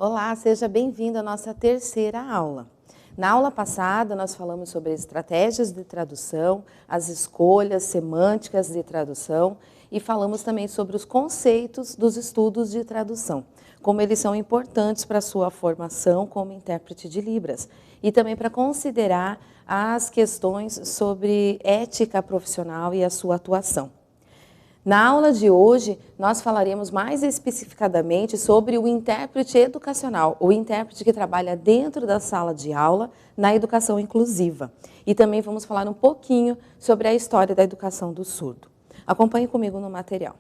Olá, seja bem-vindo à nossa terceira aula. Na aula passada, nós falamos sobre estratégias de tradução, as escolhas semânticas de tradução e falamos também sobre os conceitos dos estudos de tradução, como eles são importantes para a sua formação como intérprete de Libras e também para considerar as questões sobre ética profissional e a sua atuação. Na aula de hoje, nós falaremos mais especificadamente sobre o intérprete educacional, o intérprete que trabalha dentro da sala de aula na educação inclusiva. E também vamos falar um pouquinho sobre a história da educação do surdo. Acompanhe comigo no material.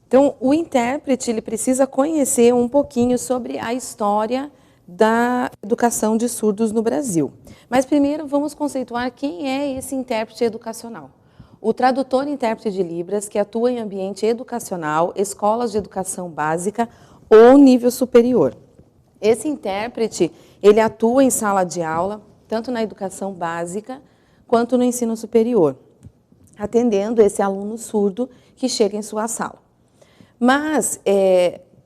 Então, o intérprete ele precisa conhecer um pouquinho sobre a história da educação de surdos no Brasil. Mas primeiro vamos conceituar quem é esse intérprete educacional. O tradutor e intérprete de Libras que atua em ambiente educacional, escolas de educação básica ou nível superior. Esse intérprete, ele atua em sala de aula, tanto na educação básica quanto no ensino superior, atendendo esse aluno surdo que chega em sua sala. Mas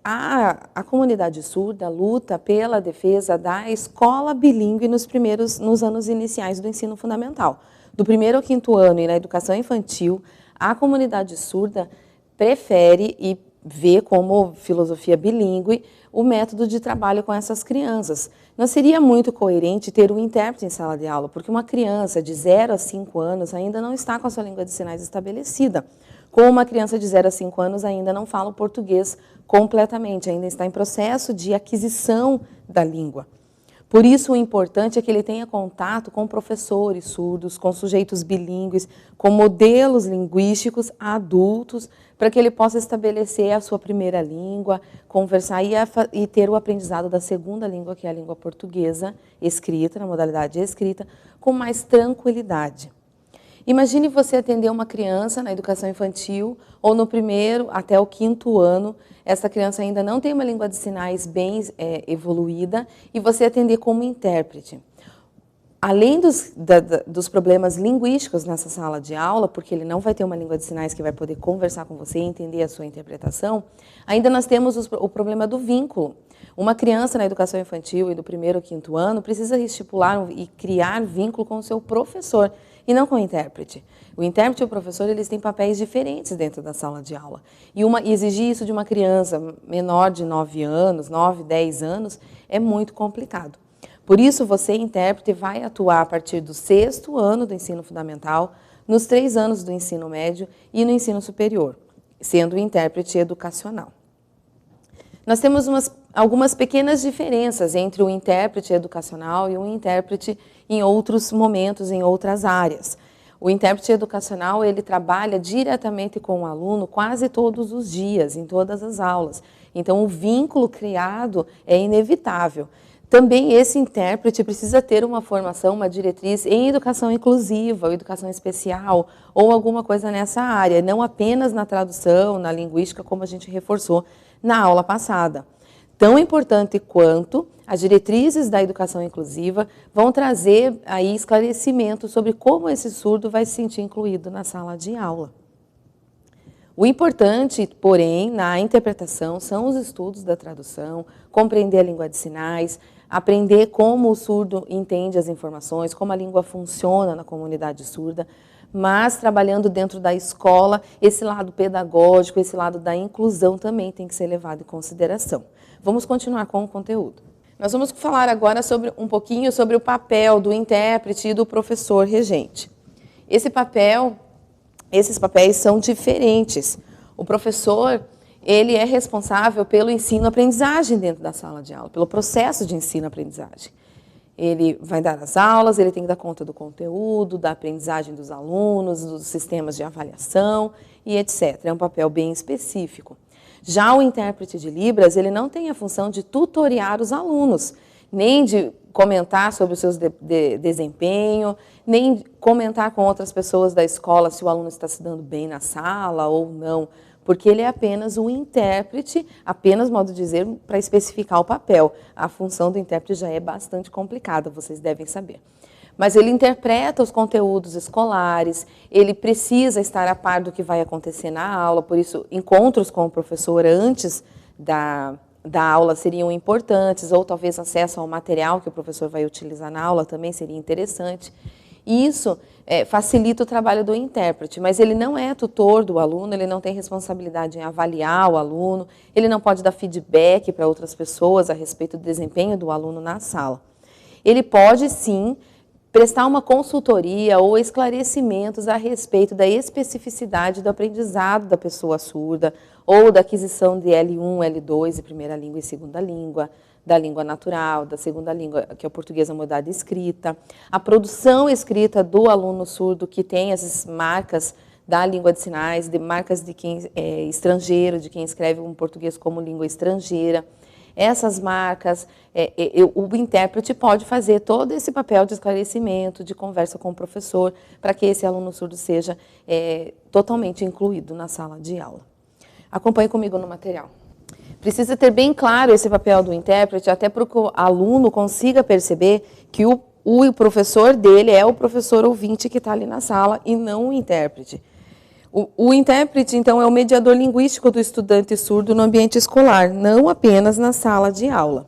a comunidade surda luta pela defesa da escola bilíngue nos anos iniciais do ensino fundamental. Do primeiro ao quinto ano e na educação infantil, a comunidade surda prefere e vê como filosofia bilíngue o método de trabalho com essas crianças. Não seria muito coerente ter um intérprete em sala de aula, porque uma criança de 0 a 5 anos ainda não está com a sua língua de sinais estabelecida. Como uma criança de 0 a 5 anos ainda não fala o português completamente, ainda está em processo de aquisição da língua. Por isso, o importante é que ele tenha contato com professores surdos, com sujeitos bilíngues, com modelos linguísticos adultos, para que ele possa estabelecer a sua primeira língua, conversar e ter o aprendizado da segunda língua, que é a língua portuguesa, escrita, na modalidade escrita, com mais tranquilidade. Imagine você atender uma criança na educação infantil ou no primeiro até o quinto ano, essa criança ainda não tem uma língua de sinais bem evoluída e você atender como intérprete. Além dos problemas linguísticos nessa sala de aula, porque ele não vai ter uma língua de sinais que vai poder conversar com você e entender a sua interpretação, ainda nós temos o problema do vínculo. Uma criança na educação infantil e do primeiro ao quinto ano precisa estipular e criar vínculo com o seu professor e não com o intérprete. O intérprete e o professor eles têm papéis diferentes dentro da sala de aula. E exigir isso de uma criança menor de 9 anos, 9, 10 anos, é muito complicado. Por isso, você, intérprete, vai atuar a partir do 6º ano do ensino fundamental, nos 3 anos do ensino médio e no ensino superior, sendo intérprete educacional. Nós temos algumas pequenas diferenças entre o intérprete educacional e o intérprete em outros momentos, em outras áreas. O intérprete educacional, ele trabalha diretamente com o aluno quase todos os dias, em todas as aulas. Então, o vínculo criado é inevitável. Também esse intérprete precisa ter uma formação, uma diretriz em educação inclusiva, ou educação especial, ou alguma coisa nessa área, não apenas na tradução, na linguística, como a gente reforçou na aula passada. Tão importante quanto as diretrizes da educação inclusiva vão trazer aí esclarecimento sobre como esse surdo vai se sentir incluído na sala de aula. O importante, porém, na interpretação são os estudos da tradução, compreender a língua de sinais, aprender como o surdo entende as informações, como a língua funciona na comunidade surda, mas trabalhando dentro da escola, esse lado pedagógico, esse lado da inclusão também tem que ser levado em consideração. Vamos continuar com o conteúdo. Nós vamos falar agora um pouquinho sobre o papel do intérprete e do professor regente. Esses papéis são diferentes. O professor, ele é responsável pelo ensino-aprendizagem dentro da sala de aula, pelo processo de ensino-aprendizagem. Ele vai dar as aulas, ele tem que dar conta do conteúdo, da aprendizagem dos alunos, dos sistemas de avaliação e etc. É um papel bem específico. Já o intérprete de Libras, ele não tem a função de tutoriar os alunos, nem de comentar sobre o seu desempenho, nem comentar com outras pessoas da escola se o aluno está se dando bem na sala ou não, porque ele é apenas um intérprete, apenas, modo de dizer, para especificar o papel. A função do intérprete já é bastante complicada, vocês devem saber. Mas ele interpreta os conteúdos escolares, ele precisa estar a par do que vai acontecer na aula, por isso, encontros com o professor antes da aula seriam importantes, ou talvez acesso ao material que o professor vai utilizar na aula também seria interessante. E isso facilita o trabalho do intérprete, mas ele não é tutor do aluno, ele não tem responsabilidade em avaliar o aluno, ele não pode dar feedback para outras pessoas a respeito do desempenho do aluno na sala. Ele pode, sim, prestar uma consultoria ou esclarecimentos a respeito da especificidade do aprendizado da pessoa surda, ou da aquisição de L1, L2, de primeira língua e segunda língua, da língua natural, da segunda língua, que é o português a modalidade escrita, a produção escrita do aluno surdo, que tem essas marcas da língua de sinais, de marcas de quem é estrangeiro, de quem escreve um português como língua estrangeira. Essas marcas, o intérprete pode fazer todo esse papel de esclarecimento, de conversa com o professor, para que esse aluno surdo seja totalmente incluído na sala de aula. Acompanhe comigo no material. Precisa ter bem claro esse papel do intérprete, até para que o aluno consiga perceber que o professor dele é o professor ouvinte que está ali na sala e não o intérprete. O intérprete, então, é o mediador linguístico do estudante surdo no ambiente escolar, não apenas na sala de aula.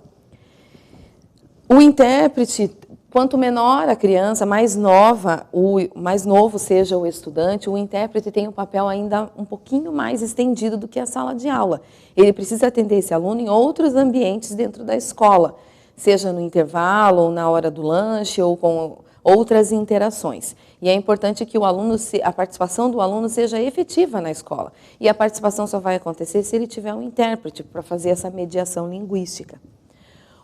O intérprete, quanto menor a criança, mais novo seja o estudante, o intérprete tem um papel ainda um pouquinho mais estendido do que a sala de aula. Ele precisa atender esse aluno em outros ambientes dentro da escola, seja no intervalo, ou na hora do lanche, ou com outras interações. E é importante que a participação do aluno seja efetiva na escola. E a participação só vai acontecer se ele tiver um intérprete para fazer essa mediação linguística.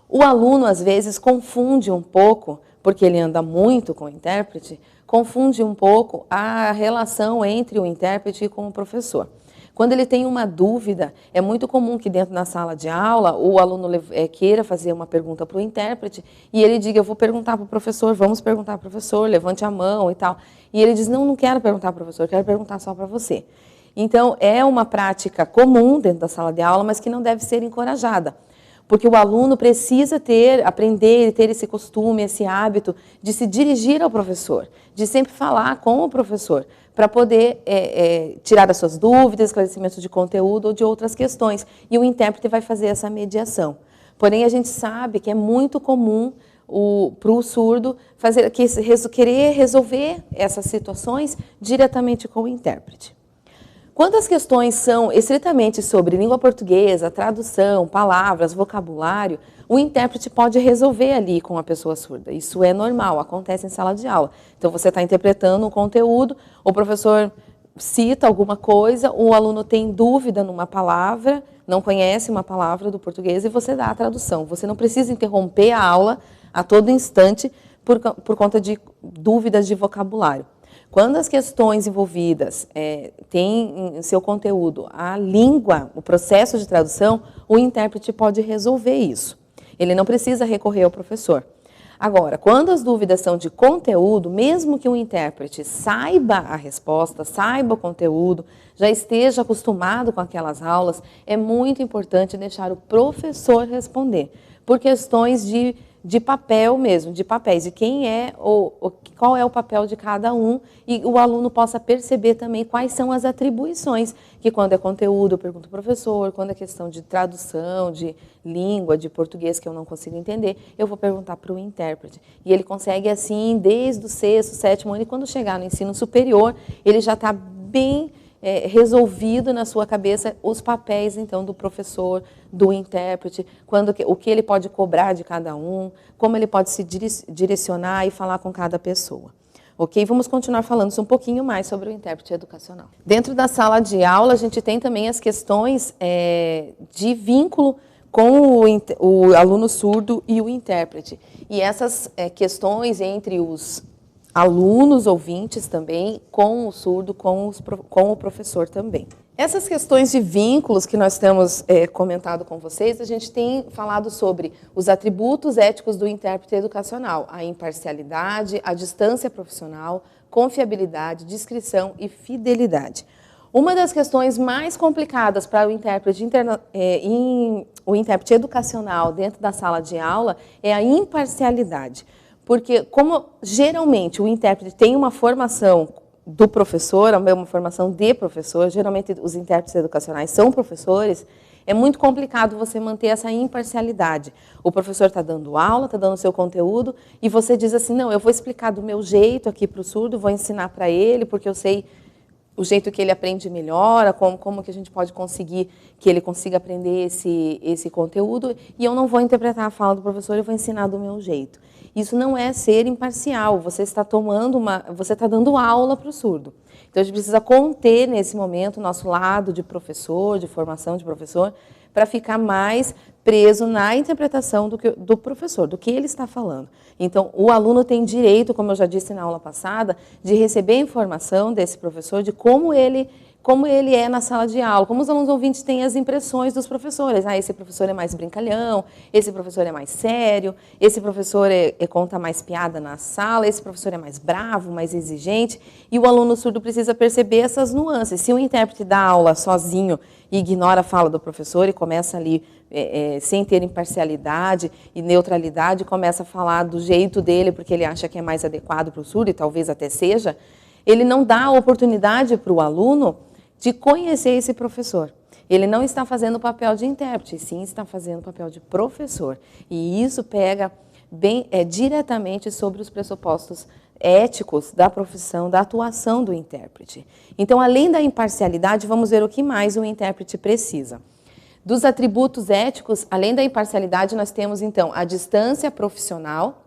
O aluno, às vezes, confunde um pouco, porque ele anda muito com o intérprete, confunde um pouco a relação entre o intérprete e com o professor. Quando ele tem uma dúvida, é muito comum que dentro da sala de aula o aluno queira fazer uma pergunta para o intérprete e ele diga, eu vou perguntar para o professor, vamos perguntar para o professor, levante a mão e tal. E ele diz, não quero perguntar para o professor, quero perguntar só para você. Então, é uma prática comum dentro da sala de aula, mas que não deve ser encorajada. Porque o aluno precisa aprender, ter esse costume, esse hábito de se dirigir ao professor, de sempre falar com o professor, para poder tirar as suas dúvidas, esclarecimentos de conteúdo ou de outras questões. E o intérprete vai fazer essa mediação. Porém, a gente sabe que é muito comum para o surdo querer resolver essas situações diretamente com o intérprete. Quando as questões são estritamente sobre língua portuguesa, tradução, palavras, vocabulário, o intérprete pode resolver ali com a pessoa surda. Isso é normal, acontece em sala de aula. Então, você está interpretando um conteúdo, o professor cita alguma coisa, o aluno tem dúvida numa palavra, não conhece uma palavra do português e você dá a tradução. Você não precisa interromper a aula a todo instante por conta de dúvidas de vocabulário. Quando as questões envolvidas têm em seu conteúdo a língua, o processo de tradução, o intérprete pode resolver isso. Ele não precisa recorrer ao professor. Agora, quando as dúvidas são de conteúdo, mesmo que o intérprete saiba a resposta, saiba o conteúdo, já esteja acostumado com aquelas aulas, é muito importante deixar o professor responder, por questões de papel mesmo, de papéis, de quem qual é o papel de cada um e o aluno possa perceber também quais são as atribuições, que quando é conteúdo eu pergunto ao professor, quando é questão de tradução, de língua, de português que eu não consigo entender, eu vou perguntar para o intérprete. E ele consegue assim, desde o 6º, 7º ano, e quando chegar no ensino superior, ele já está bem resolvido na sua cabeça os papéis, então, do professor, do intérprete, o que ele pode cobrar de cada um, como ele pode se direcionar e falar com cada pessoa. Ok? Vamos continuar falando um pouquinho mais sobre o intérprete educacional. Dentro da sala de aula, a gente tem também as questões de vínculo com o aluno surdo e o intérprete. E essas questões entre os alunos ouvintes também, com o surdo, com o professor também. Essas questões de vínculos que nós temos comentado com vocês, a gente tem falado sobre os atributos éticos do intérprete educacional, a imparcialidade, a distância profissional, confiabilidade, discrição e fidelidade. Uma das questões mais complicadas para o intérprete educacional dentro da sala de aula é a imparcialidade. Porque, como geralmente o intérprete tem uma formação do professor, uma formação de professor, geralmente os intérpretes educacionais são professores, É muito complicado você manter essa imparcialidade. O professor está dando aula, está dando o seu conteúdo, e você diz assim, não, eu vou explicar do meu jeito aqui para o surdo, vou ensinar para ele, porque eu sei o jeito que ele aprende melhor, como que a gente pode conseguir que ele consiga aprender esse conteúdo, e eu não vou interpretar a fala do professor, eu vou ensinar do meu jeito. Isso não é ser imparcial, você está dando aula para o surdo. Então, a gente precisa conter, nesse momento, o nosso lado de professor, de formação de professor, para ficar mais preso na interpretação do professor, do que ele está falando. Então, o aluno tem direito, como eu já disse na aula passada, de receber informação desse professor, de como ele é na sala de aula, como os alunos ouvintes têm as impressões dos professores. Ah, esse professor é mais brincalhão, esse professor é mais sério, esse professor conta mais piada na sala, esse professor é mais bravo, mais exigente, e o aluno surdo precisa perceber essas nuances. Se o intérprete dá aula sozinho e ignora a fala do professor e começa ali, sem ter imparcialidade e neutralidade, começa a falar do jeito dele, porque ele acha que é mais adequado para o surdo, e talvez até seja, ele não dá a oportunidade para o aluno de conhecer esse professor. Ele não está fazendo o papel de intérprete, sim está fazendo o papel de professor. E isso pega diretamente sobre os pressupostos éticos da profissão, da atuação do intérprete. Então, além da imparcialidade, vamos ver o que mais o intérprete precisa. Dos atributos éticos, além da imparcialidade, nós temos, então, a distância profissional.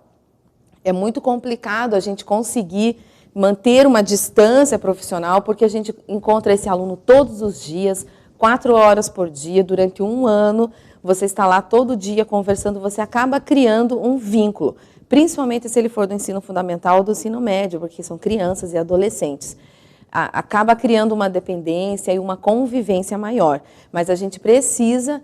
É muito complicado a gente conseguir manter uma distância profissional, porque a gente encontra esse aluno todos os dias, 4 horas por dia, durante 1 ano, você está lá todo dia conversando, você acaba criando um vínculo, principalmente se ele for do ensino fundamental ou do ensino médio, porque são crianças e adolescentes. Acaba criando uma dependência e uma convivência maior, mas a gente precisa,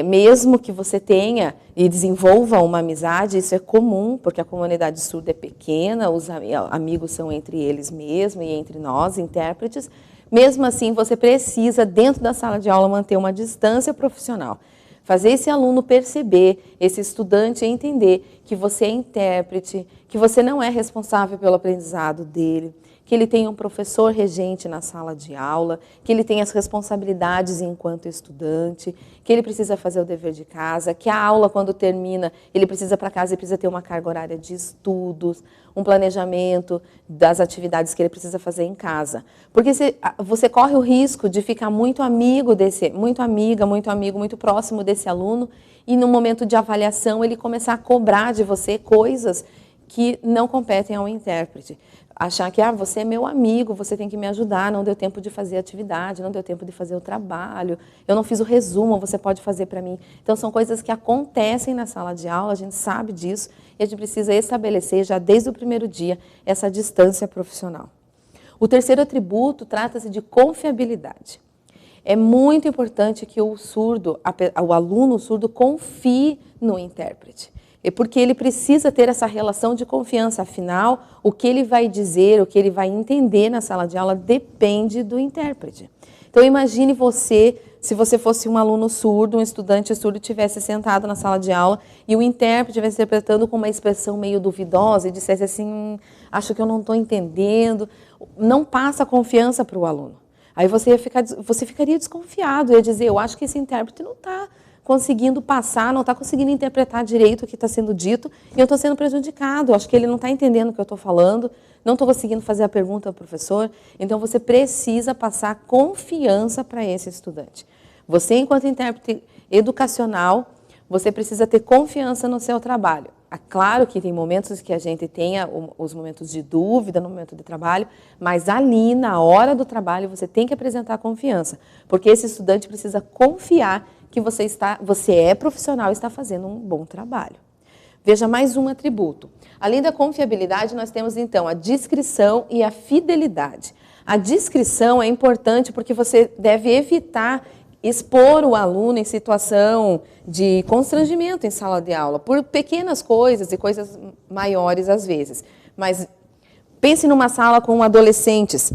mesmo que você tenha e desenvolva uma amizade, isso é comum, porque a comunidade surda é pequena, os amigos são entre eles mesmos e entre nós, intérpretes, mesmo assim você precisa, dentro da sala de aula, manter uma distância profissional. Fazer esse aluno perceber, esse estudante entender que você é intérprete, que você não é responsável pelo aprendizado dele, que ele tem um professor regente na sala de aula, que ele tem as responsabilidades enquanto estudante, que ele precisa fazer o dever de casa, que a aula, quando termina, ele precisa ir para casa e precisa ter uma carga horária de estudos, um planejamento das atividades que ele precisa fazer em casa. Porque você corre o risco de ficar muito amigo muito amigo, muito próximo desse aluno, e no momento de avaliação ele começar a cobrar de você coisas que não competem ao intérprete. Achar que você é meu amigo, você tem que me ajudar, não deu tempo de fazer a atividade, não deu tempo de fazer o trabalho, eu não fiz o resumo, você pode fazer para mim. Então, são coisas que acontecem na sala de aula, a gente sabe disso, e a gente precisa estabelecer, já desde o primeiro dia, essa distância profissional. O terceiro atributo trata-se de confiabilidade. É muito importante que o aluno surdo confie no intérprete. É porque ele precisa ter essa relação de confiança, afinal, o que ele vai dizer, o que ele vai entender na sala de aula depende do intérprete. Então, imagine se você fosse um aluno surdo, um estudante surdo, estivesse sentado na sala de aula e o intérprete estivesse interpretando com uma expressão meio duvidosa e dissesse assim, acho que eu não estou entendendo, não passa confiança para o aluno. Aí você ficaria desconfiado, ia dizer, eu acho que esse intérprete não está conseguindo passar, não está conseguindo interpretar direito o que está sendo dito, e eu estou sendo prejudicado, acho que ele não está entendendo o que eu estou falando, não estou conseguindo fazer a pergunta ao professor, então você precisa passar confiança para esse estudante. Você, enquanto intérprete educacional, você precisa ter confiança no seu trabalho. É claro que tem momentos que a gente tenha os momentos de dúvida no momento de trabalho, mas ali, na hora do trabalho, você tem que apresentar confiança, porque esse estudante precisa confiar que você é profissional e está fazendo um bom trabalho. Veja mais um atributo. Além da confiabilidade, nós temos, então, a discrição e a fidelidade. A discrição é importante porque você deve evitar expor o aluno em situação de constrangimento em sala de aula, por pequenas coisas e coisas maiores às vezes. Mas pense numa sala com adolescentes,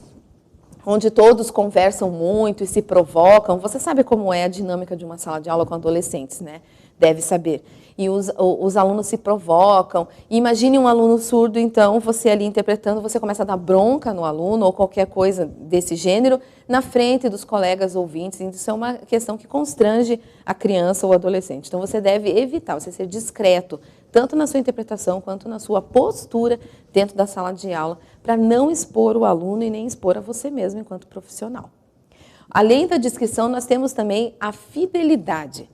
onde todos conversam muito e se provocam. Você sabe como é a dinâmica de uma sala de aula com adolescentes, né? deve saber. E os alunos se provocam. Imagine um aluno surdo, então, você ali interpretando, você começa a dar bronca no aluno ou qualquer coisa desse gênero na frente dos colegas ouvintes. Isso é uma questão que constrange a criança ou o adolescente. Então, você deve evitar, você ser discreto, tanto na sua interpretação quanto na sua postura dentro da sala de aula, para não expor o aluno e nem expor a você mesmo enquanto profissional. Além da discrição, nós temos também a fidelidade.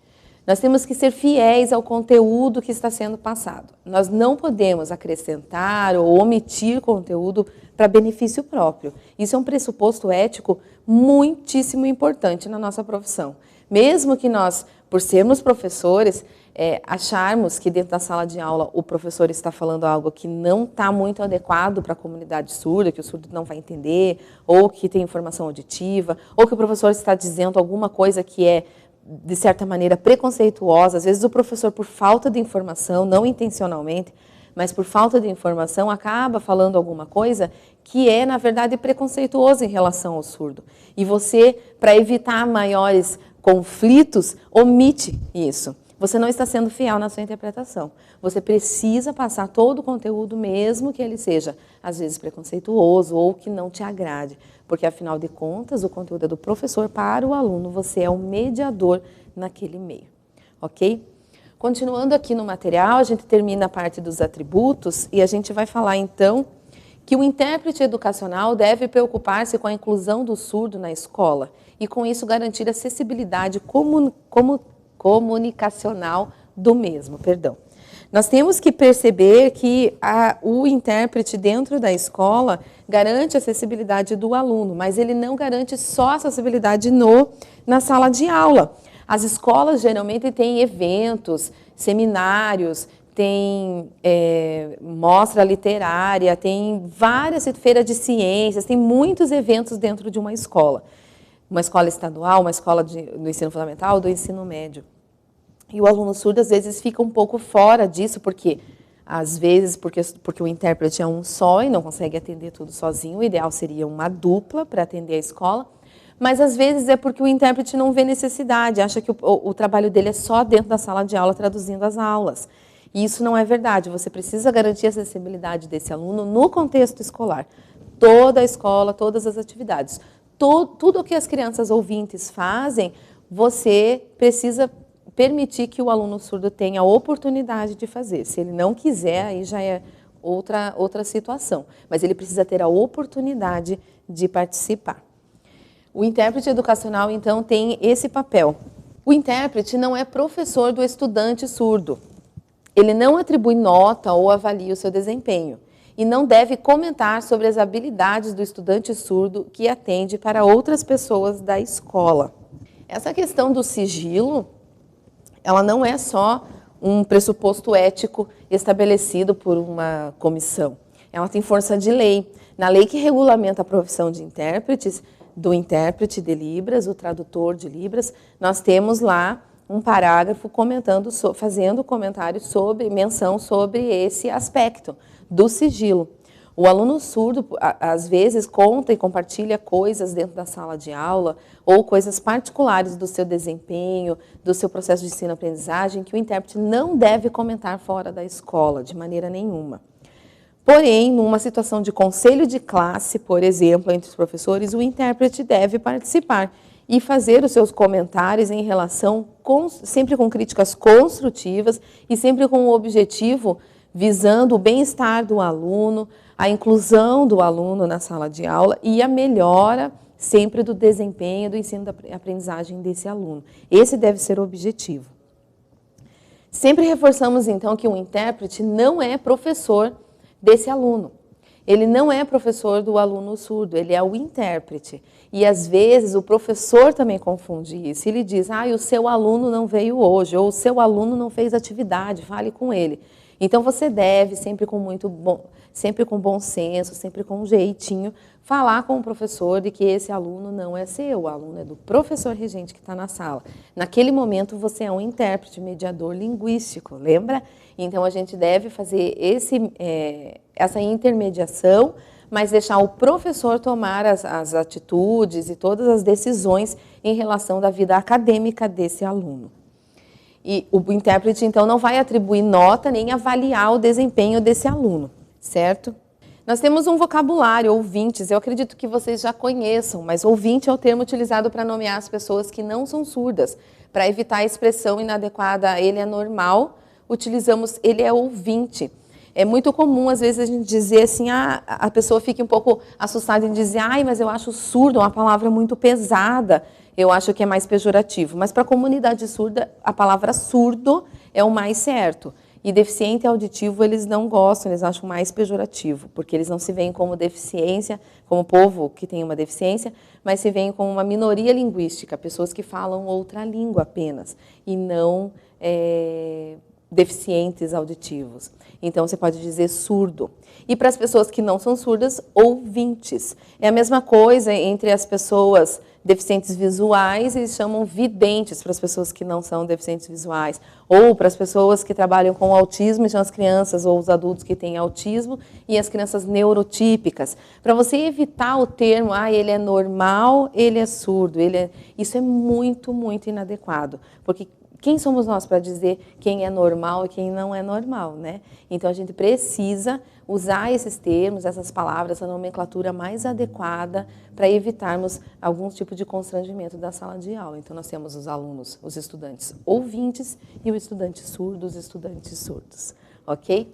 Nós temos que ser fiéis ao conteúdo que está sendo passado. Nós não podemos acrescentar ou omitir conteúdo para benefício próprio. Isso é um pressuposto ético muitíssimo importante na nossa profissão. Mesmo que nós, por sermos professores, acharmos que dentro da sala de aula o professor está falando algo que não está muito adequado para a comunidade surda, que o surdo não vai entender, ou que tem informação auditiva, ou que o professor está dizendo alguma coisa que é, de certa maneira, preconceituosa. Às vezes o professor, por falta de informação, não intencionalmente, mas por falta de informação, acaba falando alguma coisa que é, na verdade, preconceituosa em relação ao surdo. E você, para evitar maiores conflitos, omite isso. Você não está sendo fiel na sua interpretação. Você precisa passar todo o conteúdo, mesmo que ele seja, às vezes, preconceituoso ou que não te agrade. Porque, afinal de contas, o conteúdo é do professor para o aluno. Você é o mediador naquele meio. Ok? Continuando aqui no material, a gente termina a parte dos atributos e a gente vai falar, então, que o intérprete educacional deve preocupar-se com a inclusão do surdo na escola e, com isso, garantir a acessibilidade comunicacional do mesmo. Nós temos que perceber que o intérprete dentro da escola garante a acessibilidade do aluno, mas ele não garante só a acessibilidade na sala de aula. As escolas geralmente têm eventos, seminários, tem mostra literária, tem várias feiras de ciências, tem muitos eventos dentro de uma escola estadual, uma escola do ensino fundamental, do ensino médio. E o aluno surdo, às vezes, fica um pouco fora disso, porque, às vezes, porque o intérprete é um só e não consegue atender tudo sozinho. O ideal seria uma dupla para atender a escola. Mas, às vezes, é porque o intérprete não vê necessidade, acha que o trabalho dele é só dentro da sala de aula, traduzindo as aulas. E isso não é verdade. Você precisa garantir a acessibilidade desse aluno no contexto escolar. Toda a escola, todas as atividades. Tudo o que as crianças ouvintes fazem, você precisa permitir que o aluno surdo tenha a oportunidade de fazer. Se ele não quiser, aí já é outra situação. Mas ele precisa ter a oportunidade de participar. O intérprete educacional, então, tem esse papel. O intérprete não é professor do estudante surdo. Ele não atribui nota ou avalia o seu desempenho. E não deve comentar sobre as habilidades do estudante surdo que atende para outras pessoas da escola. Essa questão do sigilo, ela não é só um pressuposto ético estabelecido por uma comissão. Ela tem força de lei. Na lei que regulamenta a profissão de intérpretes, do intérprete de Libras, o tradutor de Libras, nós temos lá um parágrafo fazendo comentário menção sobre esse aspecto do sigilo. O aluno surdo, às vezes, conta e compartilha coisas dentro da sala de aula ou coisas particulares do seu desempenho, do seu processo de ensino-aprendizagem, que o intérprete não deve comentar fora da escola, de maneira nenhuma. Porém, numa situação de conselho de classe, por exemplo, entre os professores, o intérprete deve participar e fazer os seus comentários em relação, sempre com críticas construtivas e sempre com o objetivo visando o bem-estar do aluno, a inclusão do aluno na sala de aula e a melhora sempre do desempenho do ensino da aprendizagem desse aluno. Esse deve ser o objetivo. Sempre reforçamos, então, que o intérprete não é professor desse aluno. Ele não é professor do aluno surdo, ele é o intérprete. E, às vezes, o professor também confunde isso. Ele diz, o seu aluno não veio hoje, ou o seu aluno não fez atividade, fale com ele. Então, você deve, sempre com bom senso, sempre com um jeitinho, falar com o professor de que esse aluno não é seu, o aluno é do professor regente que está na sala. Naquele momento, você é um intérprete, mediador linguístico, lembra? Então, a gente deve fazer essa intermediação, mas deixar o professor tomar as atitudes e todas as decisões em relação da vida acadêmica desse aluno. E o intérprete, então, não vai atribuir nota nem avaliar o desempenho desse aluno, certo? Nós temos um vocabulário, ouvintes, eu acredito que vocês já conheçam, mas ouvinte é o termo utilizado para nomear as pessoas que não são surdas. Para evitar a expressão inadequada, ele é normal, utilizamos ele é ouvinte. É muito comum, às vezes, a gente dizer assim, a pessoa fica um pouco assustada em dizer, mas eu acho surdo uma palavra muito pesada, eu acho que é mais pejorativo. Mas para a comunidade surda, a palavra surdo é o mais certo. E deficiente auditivo eles não gostam, eles acham mais pejorativo, porque eles não se veem como deficiência, como povo que tem uma deficiência, mas se veem como uma minoria linguística, pessoas que falam outra língua apenas, e não deficientes auditivos. Então, você pode dizer surdo. E para as pessoas que não são surdas, ouvintes. É a mesma coisa entre as pessoas deficientes visuais, eles chamam videntes para as pessoas que não são deficientes visuais. Ou para as pessoas que trabalham com autismo, são as crianças ou os adultos que têm autismo, e as crianças neurotípicas. Para você evitar o termo, ele é normal, ele é surdo. Isso é muito, muito inadequado. Porque quem somos nós para dizer quem é normal e quem não é normal, né? Então, a gente precisa usar esses termos, essas palavras, essa nomenclatura mais adequada para evitarmos algum tipo de constrangimento da sala de aula. Então, nós temos os alunos, os estudantes ouvintes e o estudante surdo, os estudantes surdos, ok?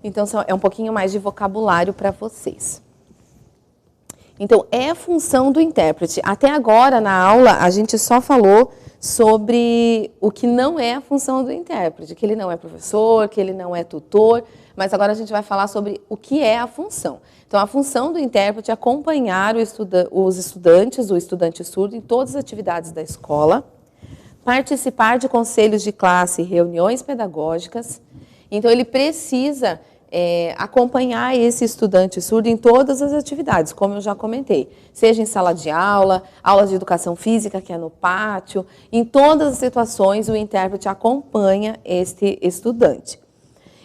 Então, é um pouquinho mais de vocabulário para vocês. Então, é função do intérprete. Até agora, na aula, a gente só falou sobre o que não é a função do intérprete, que ele não é professor, que ele não é tutor, mas agora a gente vai falar sobre o que é a função. Então, a função do intérprete é acompanhar os estudantes, o estudante surdo, em todas as atividades da escola, participar de conselhos de classe e reuniões pedagógicas. Então, ele precisa acompanhar esse estudante surdo em todas as atividades, como eu já comentei, seja em sala de aula, aulas de educação física, que é no pátio, em todas as situações o intérprete acompanha este estudante.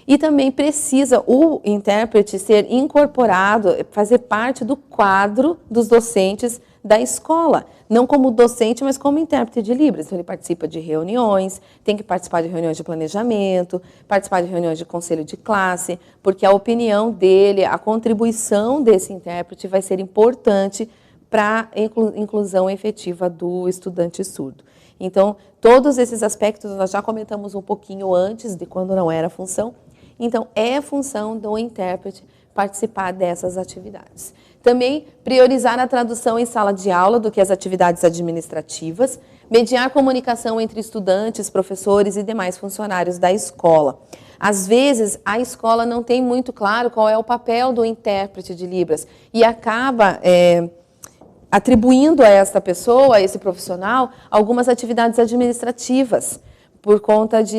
E também precisa o intérprete ser incorporado, fazer parte do quadro dos docentes da escola, não como docente, mas como intérprete de Libras. Então, ele participa de reuniões, tem que participar de reuniões de planejamento, participar de reuniões de conselho de classe, porque a opinião dele, a contribuição desse intérprete vai ser importante para a inclusão efetiva do estudante surdo. Então, todos esses aspectos nós já comentamos um pouquinho antes de quando não era função. Então, é função do intérprete participar dessas atividades. Também priorizar a tradução em sala de aula do que as atividades administrativas, mediar comunicação entre estudantes, professores e demais funcionários da escola. Às vezes, a escola não tem muito claro qual é o papel do intérprete de Libras e acaba atribuindo a esta pessoa, a esse profissional, algumas atividades administrativas. Por conta de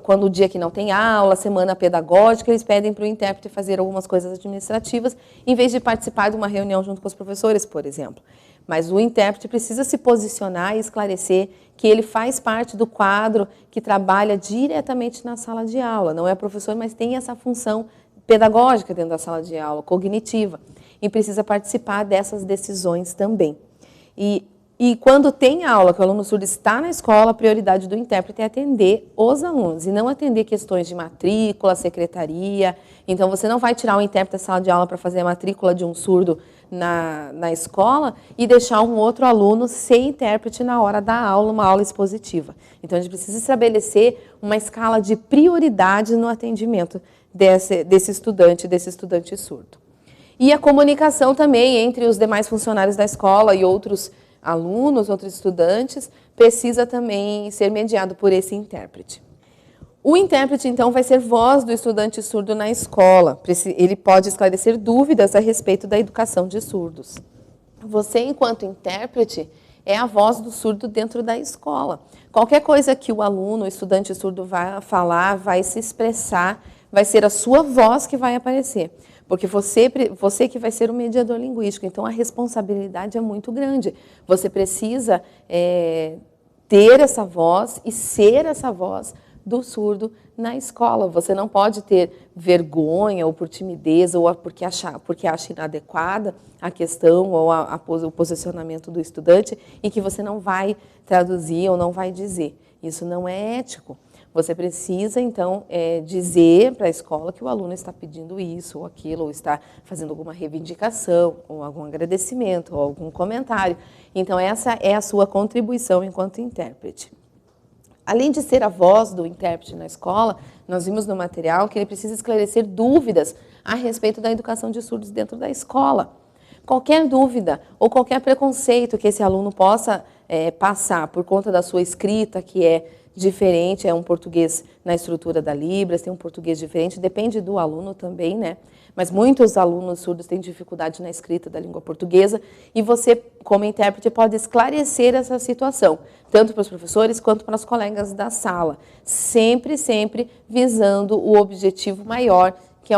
quando o dia que não tem aula, semana pedagógica, eles pedem para o intérprete fazer algumas coisas administrativas, em vez de participar de uma reunião junto com os professores, por exemplo. Mas o intérprete precisa se posicionar e esclarecer que ele faz parte do quadro que trabalha diretamente na sala de aula. Não é professor, mas tem essa função pedagógica dentro da sala de aula, cognitiva. E precisa participar dessas decisões também. E quando tem aula, que o aluno surdo está na escola, a prioridade do intérprete é atender os alunos e não atender questões de matrícula, secretaria. Então, você não vai tirar o intérprete da sala de aula para fazer a matrícula de um surdo na escola e deixar um outro aluno sem intérprete na hora da aula, uma aula expositiva. Então, a gente precisa estabelecer uma escala de prioridade no atendimento desse estudante surdo. E a comunicação também entre os demais funcionários da escola e outros alunos, outros estudantes, precisa também ser mediado por esse intérprete. O intérprete, então, vai ser voz do estudante surdo na escola. Ele pode esclarecer dúvidas a respeito da educação de surdos. Você, enquanto intérprete, é a voz do surdo dentro da escola. Qualquer coisa que o aluno, o estudante surdo vai falar, vai se expressar, vai ser a sua voz que vai aparecer. Porque você que vai ser o mediador linguístico, então a responsabilidade é muito grande. Você precisa ter essa voz e ser essa voz do surdo na escola. Você não pode ter vergonha ou por timidez ou porque acha inadequada a questão ou o posicionamento do estudante e que você não vai traduzir ou não vai dizer. Isso não é ético. Você precisa, então, dizer para a escola que o aluno está pedindo isso ou aquilo, ou está fazendo alguma reivindicação, ou algum agradecimento, ou algum comentário. Então, essa é a sua contribuição enquanto intérprete. Além de ser a voz do intérprete na escola, nós vimos no material que ele precisa esclarecer dúvidas a respeito da educação de surdos dentro da escola. Qualquer dúvida ou qualquer preconceito que esse aluno possa passar por conta da sua escrita, que é diferente, é um português na estrutura da Libras, tem um português diferente, depende do aluno também, né? Mas muitos alunos surdos têm dificuldade na escrita da língua portuguesa e você, como intérprete, pode esclarecer essa situação, tanto para os professores quanto para os colegas da sala, sempre, sempre visando o objetivo maior, que é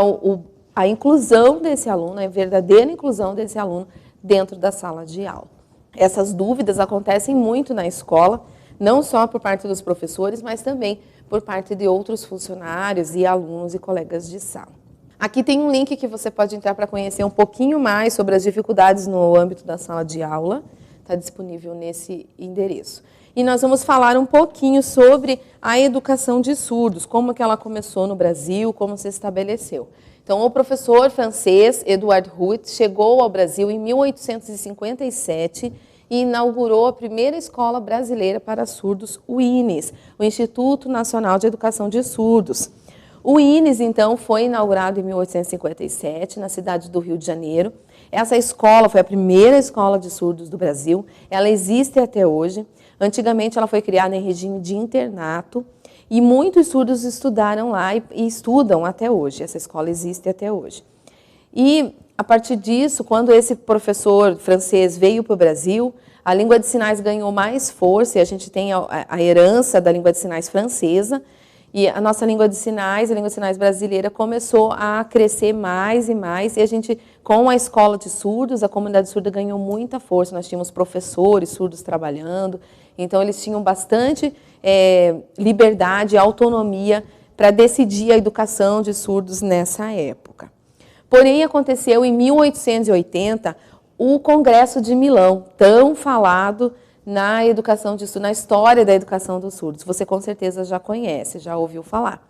a inclusão desse aluno, a verdadeira inclusão desse aluno dentro da sala de aula. Essas dúvidas acontecem muito na escola, não só por parte dos professores, mas também por parte de outros funcionários e alunos e colegas de sala. Aqui tem um link que você pode entrar para conhecer um pouquinho mais sobre as dificuldades no âmbito da sala de aula. Está disponível nesse endereço. E nós vamos falar um pouquinho sobre a educação de surdos, como que ela começou no Brasil, como se estabeleceu. Então, o professor francês Edouard Huet chegou ao Brasil em 1857 e inaugurou a primeira escola brasileira para surdos, o INES, o Instituto Nacional de Educação de Surdos. O INES, então, foi inaugurado em 1857, na cidade do Rio de Janeiro. Essa escola foi a primeira escola de surdos do Brasil, ela existe até hoje. Antigamente, ela foi criada em regime de internato e muitos surdos estudaram lá e estudam até hoje. Essa escola existe até hoje. E, a partir disso, quando esse professor francês veio para o Brasil, a língua de sinais ganhou mais força e a gente tem a herança da língua de sinais francesa. E a nossa língua de sinais, a língua de sinais brasileira, começou a crescer mais e mais. E a gente, com a escola de surdos, a comunidade surda ganhou muita força. Nós tínhamos professores surdos trabalhando. Então, eles tinham bastante liberdade e autonomia para decidir a educação de surdos nessa época. Porém, aconteceu em 1880 o Congresso de Milão, tão falado na educação de surdos, na história da educação dos surdos. Você com certeza já conhece, já ouviu falar.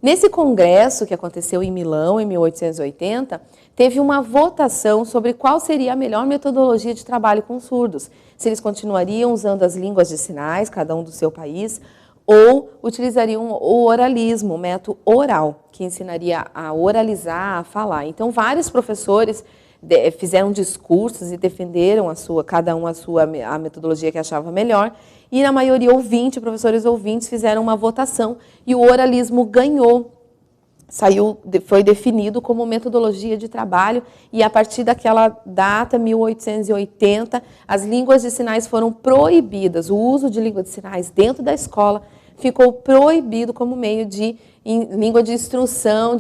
Nesse congresso que aconteceu em Milão, em 1880, teve uma votação sobre qual seria a melhor metodologia de trabalho com surdos. Se eles continuariam usando as línguas de sinais, cada um do seu país, ou utilizariam o oralismo, o método oral, que ensinaria a oralizar, a falar. Então, vários professores fizeram discursos e defenderam cada um a metodologia que achava melhor, e na maioria professores ouvintes fizeram uma votação e o oralismo ganhou. Foi definido como metodologia de trabalho e a partir daquela data, 1880, as línguas de sinais foram proibidas. O uso de língua de sinais dentro da escola ficou proibido como meio de língua de instrução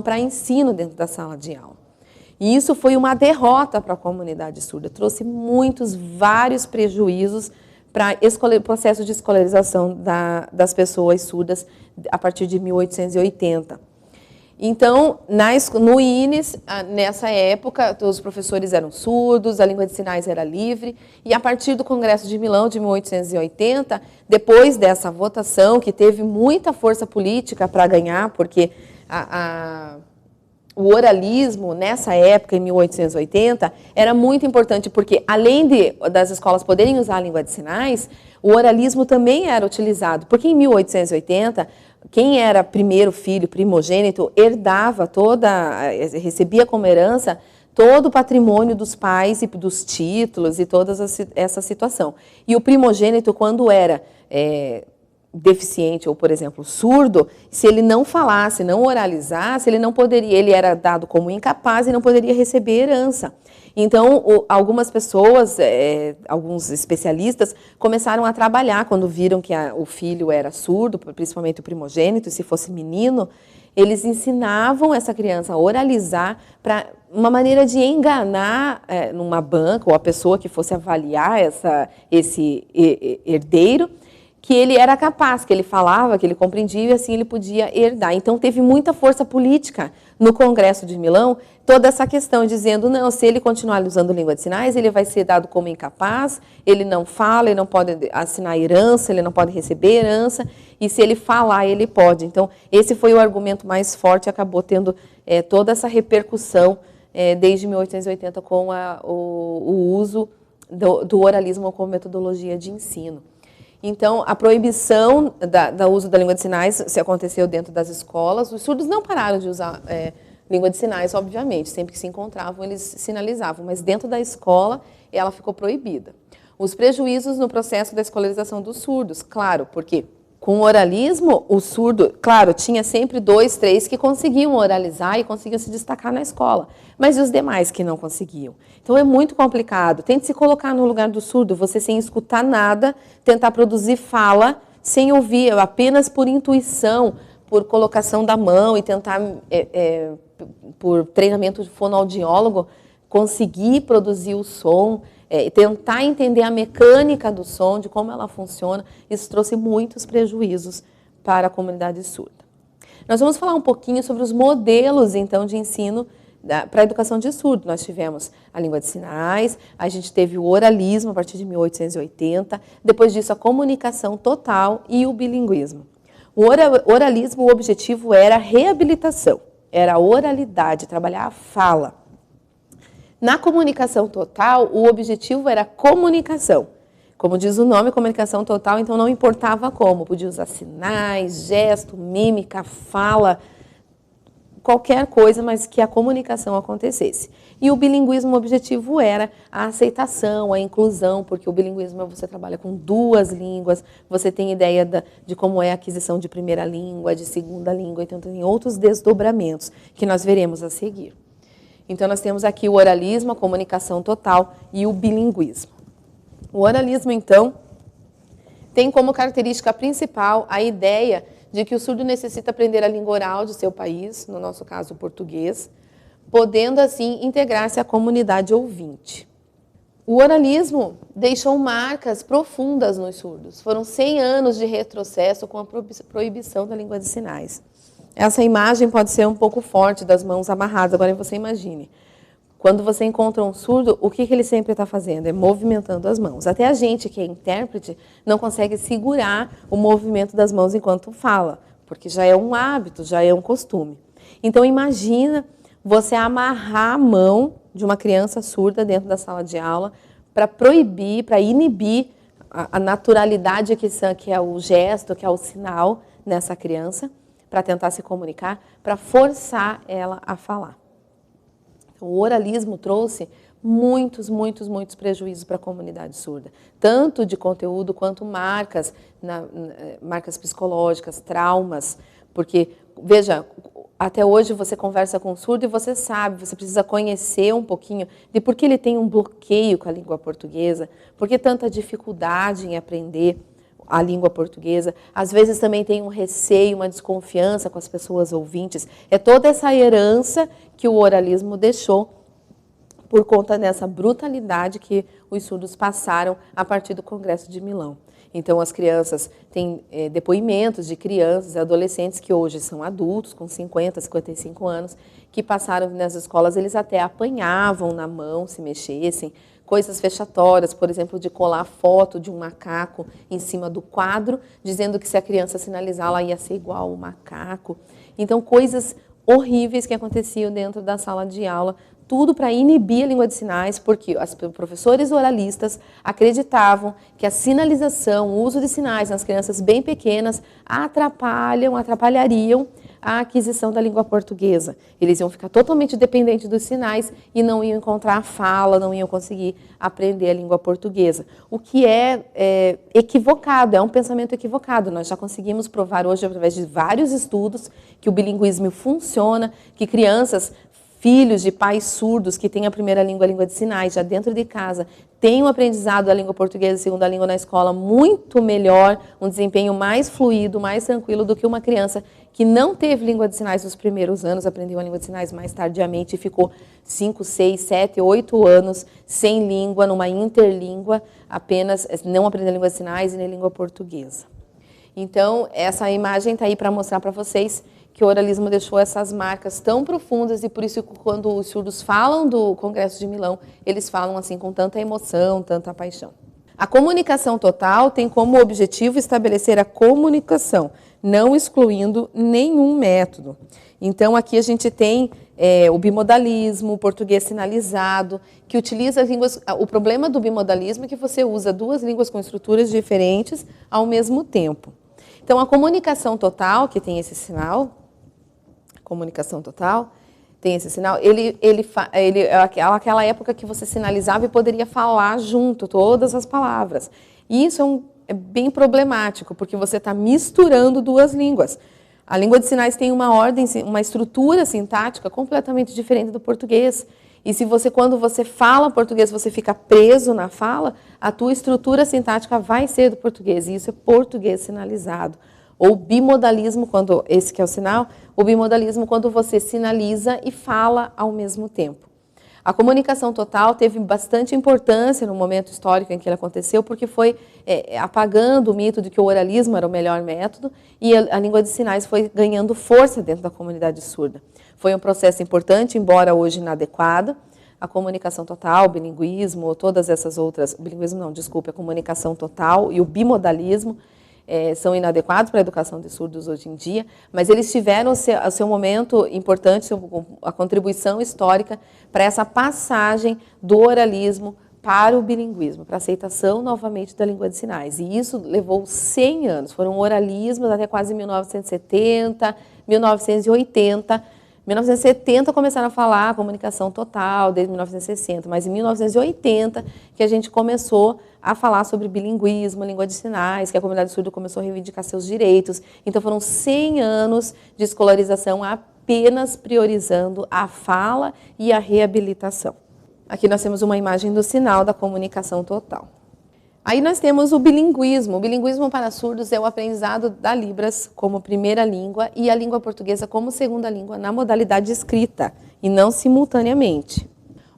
para ensino dentro da sala de aula. E isso foi uma derrota para a comunidade surda, trouxe vários prejuízos para o processo de escolarização das pessoas surdas a partir de 1880. Então, no INES, nessa época, os professores eram surdos, a língua de sinais era livre, e a partir do Congresso de Milão, de 1880, depois dessa votação, que teve muita força política para ganhar, porque o oralismo, nessa época, em 1880, era muito importante, porque além das escolas poderem usar a língua de sinais, o oralismo também era utilizado, porque em 1880, quem era primeiro filho, primogênito, recebia como herança todo o patrimônio dos pais e dos títulos e toda essa situação. E o primogênito, quando era deficiente ou, por exemplo, surdo, se ele não falasse, não oralizasse, ele era dado como incapaz e não poderia receber herança. Então, algumas pessoas, alguns especialistas, começaram a trabalhar quando viram que o filho era surdo, principalmente o primogênito, se fosse menino, eles ensinavam essa criança a oralizar para uma maneira de enganar numa banca ou a pessoa que fosse avaliar esse herdeiro, que ele era capaz, que ele falava, que ele compreendia e assim ele podia herdar. Então teve muita força política no Congresso de Milão, toda essa questão dizendo, não, se ele continuar usando língua de sinais, ele vai ser dado como incapaz, ele não fala, ele não pode assinar herança, ele não pode receber herança, e se ele falar, ele pode. Então esse foi o argumento mais forte, acabou tendo toda essa repercussão desde 1880 com o uso do oralismo como metodologia de ensino. Então, a proibição do uso da língua de sinais se aconteceu dentro das escolas. Os surdos não pararam de usar língua de sinais, obviamente. Sempre que se encontravam, eles sinalizavam. Mas dentro da escola, ela ficou proibida. Os prejuízos no processo da escolarização dos surdos. Claro, porque com o oralismo, o surdo, claro, tinha sempre 2, 3 que conseguiam oralizar e conseguiam se destacar na escola. Mas e os demais que não conseguiam? Então é muito complicado. Tente se colocar no lugar do surdo, você sem escutar nada, tentar produzir fala, sem ouvir, apenas por intuição, por colocação da mão e tentar, por treinamento de fonoaudiólogo, conseguir produzir o som, tentar entender a mecânica do som, de como ela funciona. Isso trouxe muitos prejuízos para a comunidade surda. Nós vamos falar um pouquinho sobre os modelos, então, de ensino para a educação de surdo. Nós tivemos a língua de sinais, a gente teve o oralismo a partir de 1880, depois disso a comunicação total e o bilinguismo. O oralismo, o objetivo era a reabilitação, era a oralidade, trabalhar a fala. Na comunicação total, o objetivo era a comunicação. Como diz o nome, comunicação total, então não importava como, podia usar sinais, gesto, mímica, fala, qualquer coisa, mas que a comunicação acontecesse. E o bilinguismo, o objetivo era a aceitação, a inclusão, porque o bilinguismo você trabalha com 2 línguas, você tem ideia de como é a aquisição de primeira língua, de segunda língua, então tem outros desdobramentos que nós veremos a seguir. Então nós temos aqui o oralismo, a comunicação total e o bilinguismo. O oralismo, então, tem como característica principal a ideia de que o surdo necessita aprender a língua oral de seu país, no nosso caso o português, podendo assim integrar-se à comunidade ouvinte. O oralismo deixou marcas profundas nos surdos. Foram 100 anos de retrocesso com a proibição da língua de sinais. Essa imagem pode ser um pouco forte, das mãos amarradas. Agora você imagine, quando você encontra um surdo, o que ele sempre está fazendo? É movimentando as mãos. Até a gente, que é intérprete, não consegue segurar o movimento das mãos enquanto fala, porque já é um hábito, já é um costume. Então imagina você amarrar a mão de uma criança surda dentro da sala de aula para proibir, para inibir a naturalidade que é o gesto, que é o sinal nessa criança, para tentar se comunicar, para forçar ela a falar. O oralismo trouxe muitos prejuízos para a comunidade surda, tanto de conteúdo quanto marcas, marcas psicológicas, traumas, porque, veja, até hoje você conversa com o surdo e você sabe, você precisa conhecer um pouquinho de por que ele tem um bloqueio com a língua portuguesa, por que tanta dificuldade em aprender a língua portuguesa, às vezes também tem um receio, uma desconfiança com as pessoas ouvintes. É toda essa herança que o oralismo deixou por conta dessa brutalidade que os surdos passaram a partir do Congresso de Milão. Então, as crianças têm depoimentos de crianças e adolescentes que hoje são adultos, com 50, 55 anos, que passaram nas escolas, eles até apanhavam na mão, se mexessem, coisas fechatórias, por exemplo, de colar foto de um macaco em cima do quadro, dizendo que se a criança sinalizar, ela ia ser igual ao macaco. Então, coisas horríveis que aconteciam dentro da sala de aula, tudo para inibir a língua de sinais, porque os professores oralistas acreditavam que a sinalização, o uso de sinais nas crianças bem pequenas atrapalhariam a aquisição da língua portuguesa. Eles iam ficar totalmente dependentes dos sinais e não iam encontrar a fala, não iam conseguir aprender a língua portuguesa. O que é equivocado, é um pensamento equivocado. Nós já conseguimos provar hoje, através de vários estudos, que o bilinguismo funciona, que crianças filhos de pais surdos que têm a primeira língua, a língua de sinais, já dentro de casa, têm o aprendizado da língua portuguesa, segunda língua na escola, muito melhor, um desempenho mais fluido, mais tranquilo do que uma criança que não teve língua de sinais nos primeiros anos, aprendeu a língua de sinais mais tardiamente e ficou 5, 6, 7, 8 anos sem língua, numa interlíngua, apenas não aprendendo a língua de sinais e nem língua portuguesa. Então, essa imagem está aí para mostrar para vocês que o oralismo deixou essas marcas tão profundas e por isso quando os surdos falam do Congresso de Milão, eles falam assim com tanta emoção, tanta paixão. A comunicação total tem como objetivo estabelecer a comunicação, não excluindo nenhum método. Então, aqui a gente tem o bimodalismo, o português sinalizado, que utiliza as línguas... O problema do bimodalismo é que você usa duas línguas com estruturas diferentes ao mesmo tempo. Então, a comunicação total, que tem esse sinal, aquela época que você sinalizava e poderia falar junto todas as palavras. E isso é bem problemático, porque você está misturando duas línguas. A língua de sinais tem uma ordem, uma estrutura sintática completamente diferente do português. E se você, quando você fala português, você fica preso na fala, a tua estrutura sintática vai ser do português. E isso é português sinalizado. Ou bimodalismo, quando esse que é o sinal, o bimodalismo quando você sinaliza e fala ao mesmo tempo. A comunicação total teve bastante importância no momento histórico em que ele aconteceu, porque foi apagando o mito de que o oralismo era o melhor método e a língua de sinais foi ganhando força dentro da comunidade surda. Foi um processo importante, embora hoje inadequado. A comunicação total, o bilinguismo, todas essas outras... Bilinguismo não, desculpe, a comunicação total e o bimodalismo são inadequados para a educação de surdos hoje em dia, mas eles tiveram o seu momento importante, a contribuição histórica para essa passagem do oralismo para o bilinguismo, para a aceitação novamente da língua de sinais. E isso levou 100 anos, foram oralismos até quase 1970, 1980. 1970 começaram a falar a comunicação total, desde 1960, mas em 1980 que a gente começou a falar sobre bilinguismo, língua de sinais, que a comunidade surda começou a reivindicar seus direitos. Então foram 100 anos de escolarização apenas priorizando a fala e a reabilitação. Aqui nós temos uma imagem do sinal da comunicação total. Aí nós temos o bilinguismo. O bilinguismo para surdos é o aprendizado da Libras como primeira língua e a língua portuguesa como segunda língua na modalidade escrita e não simultaneamente.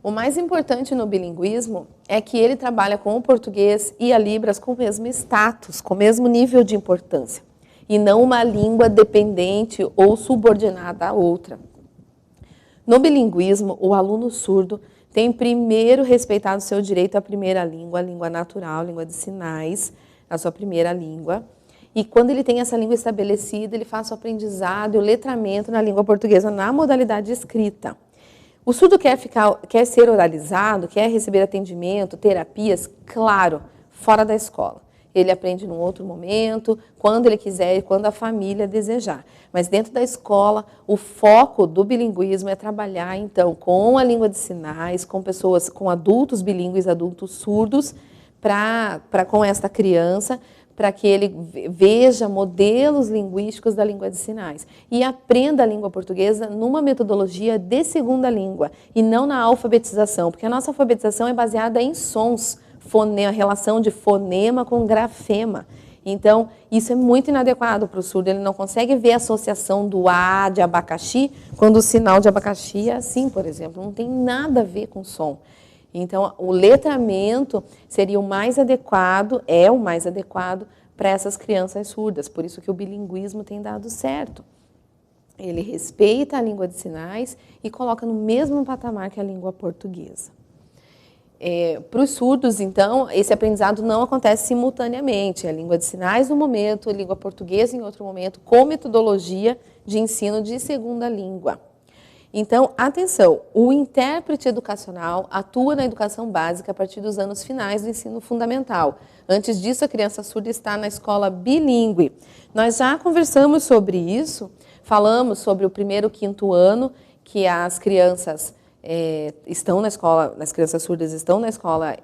O mais importante no bilinguismo é que ele trabalha com o português e a Libras com o mesmo status, com o mesmo nível de importância e não uma língua dependente ou subordinada à outra. No bilinguismo, o aluno surdo tem primeiro respeitado o seu direito à primeira a língua natural, a língua de sinais, a sua primeira língua. E quando ele tem essa língua estabelecida, ele faz o aprendizado e o letramento na língua portuguesa na modalidade escrita. O surdo quer ser oralizado, quer receber atendimento, terapias, claro, fora da escola. Ele aprende num outro momento, quando ele quiser e quando a família desejar. Mas dentro da escola, o foco do bilinguismo é trabalhar, então, com a língua de sinais, com pessoas, com adultos bilíngues, adultos surdos, com esta criança, para que ele veja modelos linguísticos da língua de sinais e aprenda a língua portuguesa numa metodologia de segunda língua e não na alfabetização, porque a nossa alfabetização é baseada em sons, a relação de fonema com grafema. Então, isso é muito inadequado para o surdo. Ele não consegue ver a associação do A de abacaxi, quando o sinal de abacaxi é assim, por exemplo. Não tem nada a ver com som. Então, o letramento seria o mais adequado, é o mais adequado para essas crianças surdas. Por isso que o bilinguismo tem dado certo. Ele respeita a língua de sinais e coloca no mesmo patamar que a língua portuguesa. Para os surdos, então, esse aprendizado não acontece simultaneamente. A língua de sinais num momento, a língua portuguesa em outro momento, com metodologia de ensino de segunda língua. Então, atenção, o intérprete educacional atua na educação básica a partir dos anos finais do ensino fundamental. Antes disso, a criança surda está na escola bilíngue. Nós já conversamos sobre isso, falamos sobre o primeiro e quinto ano, que as crianças estão na escola, as crianças surdas estão na escola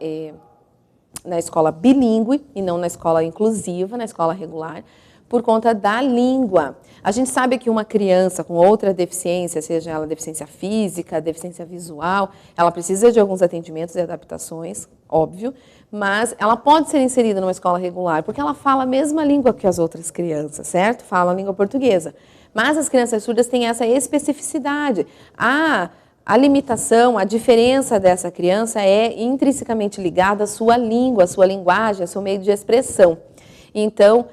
bilíngue e não na escola inclusiva, na escola regular, por conta da língua. A gente sabe que uma criança com outra deficiência, seja ela deficiência física, deficiência visual, ela precisa de alguns atendimentos e adaptações, óbvio, mas ela pode ser inserida numa escola regular, porque ela fala a mesma língua que as outras crianças, certo? Fala a língua portuguesa. Mas as crianças surdas têm essa especificidade. A limitação, a diferença dessa criança é intrinsecamente ligada à sua língua, à sua linguagem, ao seu meio de expressão. Então,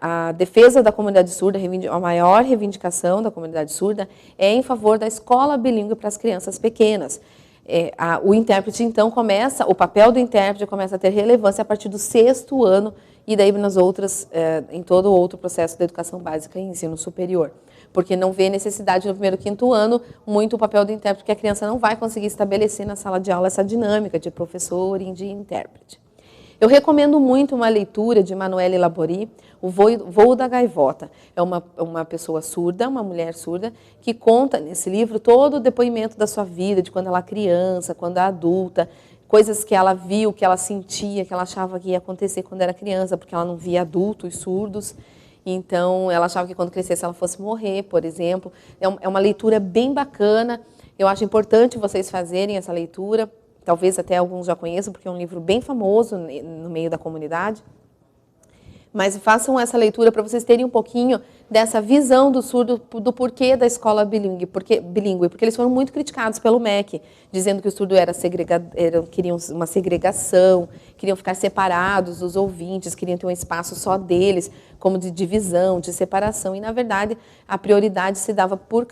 a defesa da comunidade surda, a maior reivindicação da comunidade surda é em favor da escola bilíngue para as crianças pequenas. O intérprete, então, o papel do intérprete começa a ter relevância a partir do 6º ano e daí em todo o outro processo da educação básica e ensino superior. Porque não vê necessidade no 1º e 5º ano, muito o papel do intérprete, porque a criança não vai conseguir estabelecer na sala de aula essa dinâmica de professor e de intérprete. Eu recomendo muito uma leitura de Emanuele Labori, O Voo da Gaivota. É uma pessoa surda, uma mulher surda, que conta nesse livro todo o depoimento da sua vida, de quando ela é criança, quando é adulta, coisas que ela viu, que ela sentia, que ela achava que ia acontecer quando era criança, porque ela não via adultos surdos. Então, ela achava que quando crescesse ela fosse morrer, por exemplo. É uma leitura bem bacana. Eu acho importante vocês fazerem essa leitura. Talvez até alguns já conheçam, porque é um livro bem famoso no meio da comunidade. Mas façam essa leitura para vocês terem um pouquinho dessa visão do surdo, do porquê da escola bilíngue, porque eles foram muito criticados pelo MEC, dizendo que o surdo queriam uma segregação, queriam ficar separados dos ouvintes, queriam ter um espaço só deles, como de divisão, de separação. E, na verdade, a prioridade se dava por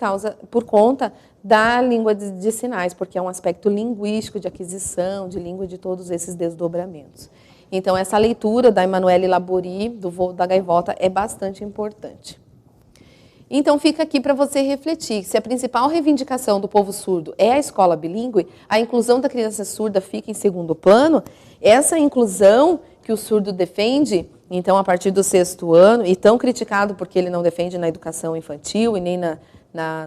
conta da língua de sinais, porque é um aspecto linguístico, de aquisição, de língua, de todos esses desdobramentos. Então, essa leitura da Emanuele Labori, do Voo da Gaivota, é bastante importante. Então, fica aqui para você refletir. Se a principal reivindicação do povo surdo é a escola bilíngue, a inclusão da criança surda fica em segundo plano. Essa inclusão que o surdo defende, então, a partir do 6º ano, e tão criticado porque ele não defende na educação infantil e nem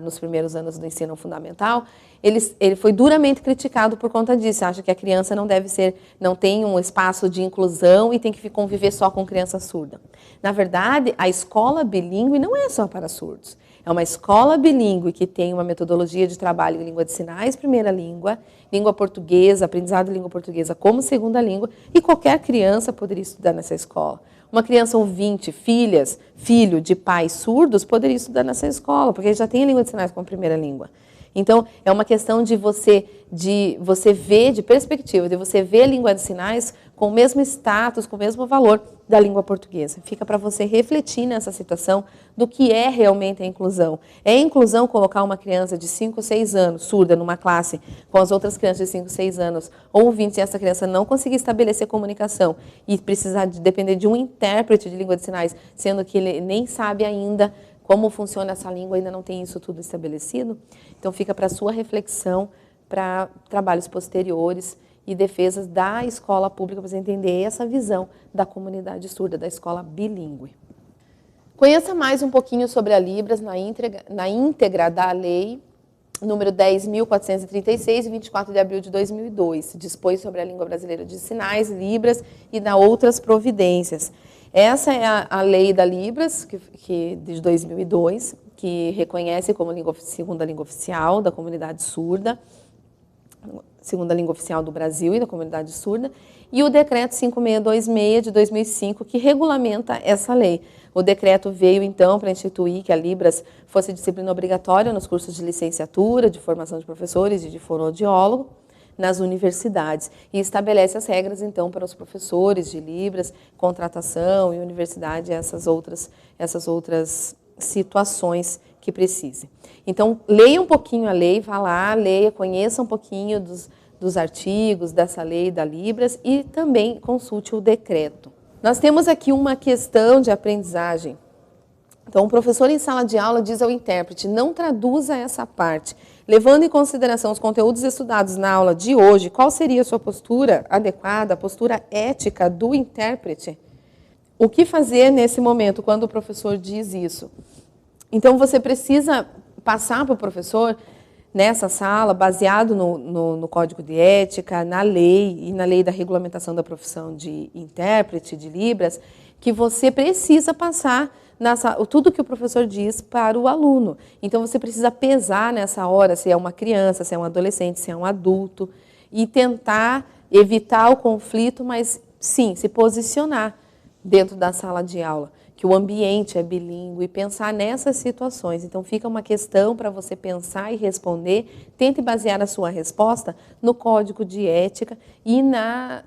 nos primeiros anos do ensino fundamental, ele foi duramente criticado por conta disso. Acha que a criança não tem um espaço de inclusão e tem que conviver só com criança surda. Na verdade, a escola bilíngue não é só para surdos. É uma escola bilíngue que tem uma metodologia de trabalho em língua de sinais, primeira língua portuguesa, aprendizado de língua portuguesa como segunda língua, e qualquer criança poderia estudar nessa escola. Uma criança ouvinte, filho de pais surdos, poderia estudar nessa escola, porque ele já tem a língua de sinais como primeira língua. Então, é uma questão de você ver, de perspectiva, de você ver a língua de sinais com o mesmo status, com o mesmo valor da língua portuguesa. Fica para você refletir nessa situação do que é realmente a inclusão. É inclusão colocar uma criança de 5 ou 6 anos, surda, numa classe com as outras crianças de 5 ou 6 anos, ouvintes, e essa criança não conseguir estabelecer comunicação e precisar depender de um intérprete de língua de sinais, sendo que ele nem sabe ainda como funciona essa língua, ainda não tem isso tudo estabelecido? Então, fica para a sua reflexão, para trabalhos posteriores e defesas da escola pública, para você entender essa visão da comunidade surda, da escola bilíngue. Conheça mais um pouquinho sobre a Libras na íntegra da lei número 10.436, de 24 de abril de 2002, dispõe sobre a língua brasileira de sinais, Libras, e dá outras providências. Essa é a lei da Libras, de 2002, que reconhece como segunda língua oficial da comunidade surda, segunda língua oficial do Brasil e da comunidade surda, e o decreto 5626 de 2005, que regulamenta essa lei. O decreto veio, então, para instituir que a Libras fosse disciplina obrigatória nos cursos de licenciatura, de formação de professores e de fonoaudiólogo, nas universidades, e estabelece as regras, então, para os professores de Libras, contratação e universidade, essas outras situações que precisem. Então, leia um pouquinho a lei, vá lá, leia, conheça um pouquinho dos artigos dessa lei da Libras e também consulte o decreto. Nós temos aqui uma questão de aprendizagem. Então, o professor em sala de aula diz ao intérprete, não traduza essa parte. Levando em consideração os conteúdos estudados na aula de hoje, qual seria a sua postura adequada, a postura ética do intérprete? O que fazer nesse momento, quando o professor diz isso? Então, você precisa passar para o professor, nessa sala, baseado no Código de Ética, na lei e na lei da regulamentação da profissão de intérprete de Libras, que você precisa passar tudo que o professor diz para o aluno. Então, você precisa pesar nessa hora se é uma criança, se é um adolescente, se é um adulto, e tentar evitar o conflito, mas sim, se posicionar dentro da sala de aula, que o ambiente é bilíngue, e pensar nessas situações. Então, fica uma questão para você pensar e responder. Tente basear a sua resposta no código de ética e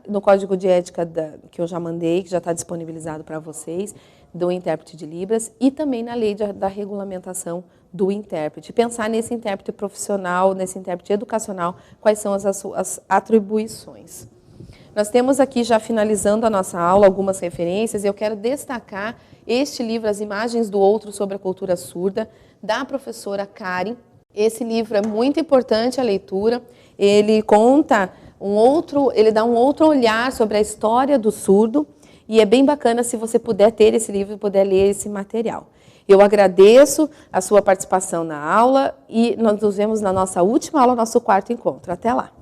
no código de ética que eu já mandei, que já está disponibilizado para vocês, do intérprete de Libras, e também na lei da regulamentação do intérprete. Pensar nesse intérprete profissional, nesse intérprete educacional, quais são as suas atribuições. Nós temos aqui, já finalizando a nossa aula, algumas referências. Eu quero destacar este livro, As Imagens do Outro sobre a Cultura Surda, da professora Karen. Esse livro é muito importante a leitura. Ele conta ele dá um outro olhar sobre a história do surdo, e é bem bacana se você puder ter esse livro e puder ler esse material. Eu agradeço a sua participação na aula e nós nos vemos na nossa última aula, nosso quarto encontro. Até lá!